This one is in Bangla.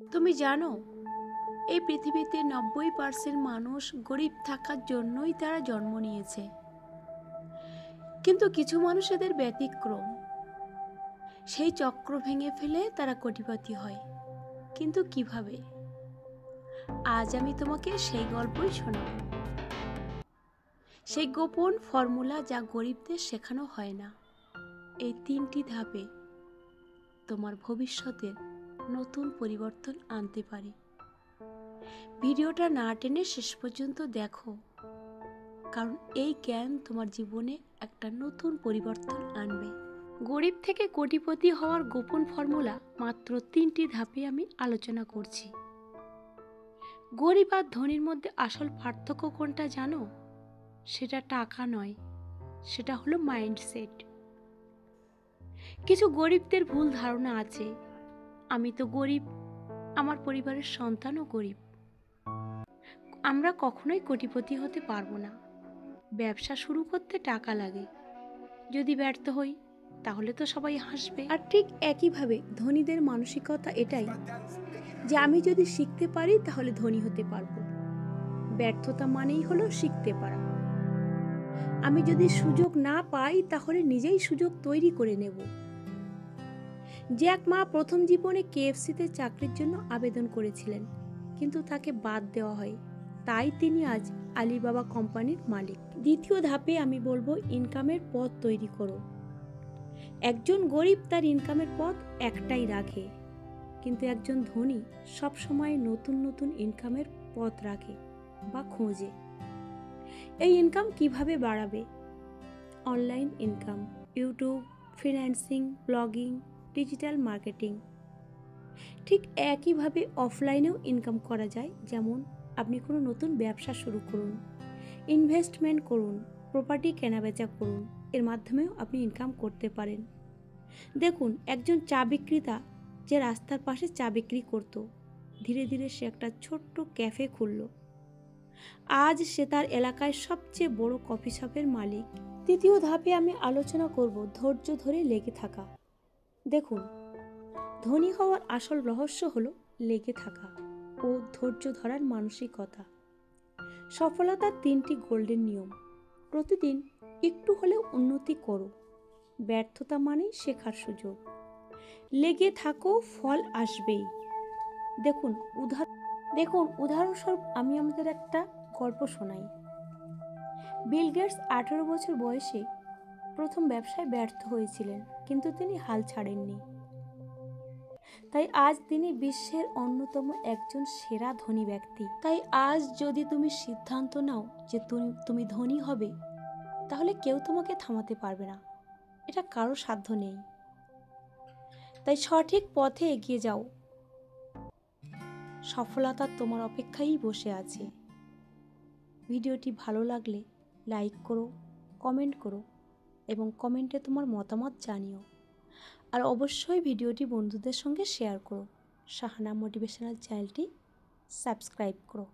তুমি জানো, এই পৃথিবীতে 90% মানুষ গরিব থাকার জন্যই তারা জন্ম নিয়েছে। কিন্তু কিছু মানুষ এদের ব্যতিক্রম। সেই চক্র ভেঙে ফেলে তারা কোটিপতি হয়। কিন্তু কিভাবে? আজ আমি তোমাকে সেই গল্পই শোনাব। সেই গোপন ফর্মুলা যা গরিবদের শেখানো হয় না। এই 3টি ধাপে তোমার ভবিষ্যতের নতুন পরিবর্তন আনতে পারে। ভিডিওটা না টেনে শেষ পর্যন্ত দেখো, কারণ এই জ্ঞান তোমার জীবনে একটা নতুন পরিবর্তন আনবে। গরিব থেকে কোটিপতি হওয়ার গোপন ফর্মুলা মাত্র 3টি ধাপে আমি আলোচনা করছি। গরিব আর ধনীর মধ্যে আসল পার্থক্য কোনটা জানো? সেটা টাকা নয়, সেটা হলো মাইন্ডসেট। কিছু গরিবদের ভুল ধারণা আছে, আমি তো গরিব, আমার পরিবারের সন্তানও গরিব, আমরা কখনোই কোটিপতি হতে পারবো না। ব্যবসা শুরু করতে টাকা লাগে, যদি ব্যর্থ হই তাহলে তো সবাই হাসবে। আর ঠিক একইভাবে ধনীদের মানসিকতা এটাই যে আমি যদি শিখতে পারি তাহলে ধনী হতে পারবো। ব্যর্থতা মানেই হলো শিখতে পারা। আমি যদি সুযোগ না পাই তাহলে নিজেই সুযোগ তৈরি করে নেব। জ্যাক মা প্রথম জীবনে কেএফসিতে চাকরির জন্য আবেদন করেছিলেন, কিন্তু তাকে বাদ দেওয়া হয়, তাই তিনি আজ আলিবাবা কোম্পানির মালিক। দ্বিতীয় ধাপে আমি বলবো ইনকামের পথ তৈরি করো। একজন গরিব তার ইনকামের পথ একটাই রাখে, কিন্তু একজন ধনী সবসময় নতুন নতুন ইনকামের পথ রাখে বা খোঁজে। এই ইনকাম কিভাবে বাড়াবে? Online income, YouTube, freelancing, blogging, digital marketing. ঠিক একইভাবে অফলাইনেও ইনকাম করা যায়। যেমন আপনি কোনো নতুন ব্যবসা শুরু করুন, ইনভেস্টমেন্ট করুন, প্রপার্টি কেনাবেচা করুন, এর মাধ্যমেও আপনি ইনকাম করতে পারেন। দেখুন, একজন চা বিক্রেতা যে রাস্তার পাশে চা বিক্রি করত, ধীরে ধীরে সে একটা ছোট্ট ক্যাফে খুলল। আজ সে তার এলাকায় সবচেয়ে বড় কফি শপের মালিক। তৃতীয় ধাপে আমি আলোচনা করব ধৈর্য ধরে লেগে থাকা। দেখুন, ধনী হওয়ার আসল রহস্য হলো লেগে থাকা ও ধৈর্য ধরার মানসিকতা। সফলতার 3টি গোল্ডেন নিয়ম। প্রতিদিন একটু হলেও উন্নতি করো। ব্যর্থতা মানেই শেখার সুযোগ। লেগে থাকো, ফল আসবেই। দেখুন উদাহরণস্বরূপ আমি আমাদের একটা গল্প শোনাই। বিল গেটস 18 বছর বয়সে প্রথম ব্যবসায় ব্যর্থ হয়েছিলেন, কিন্তু তিনি হাল ছাড়েননি। তাই আজ তিনি বিশ্বের অন্যতম একজন সেরা ধনী ব্যক্তি। তাই আজ যদি তুমি সিদ্ধান্ত নাও যে তুমি ধনী হবে, তাহলে কেউ তোমাকে থামাতে পারবে না। এটা কারো সাধ্য নেই। তাই সঠিক পথে এগিয়ে যাও। সফলতা তোমার অপেক্ষায় বসে আছে। ভিডিওটি ভালো লাগলে লাইক করো, কমেন্ট করো এবং কমেন্টে তোমার মতামত জানিও। আর অবশ্যই ভিডিওটি বন্ধুদের সঙ্গে শেয়ার করো। শাহানা মোটিভেশনাল চ্যানেলটি সাবস্ক্রাইব করো।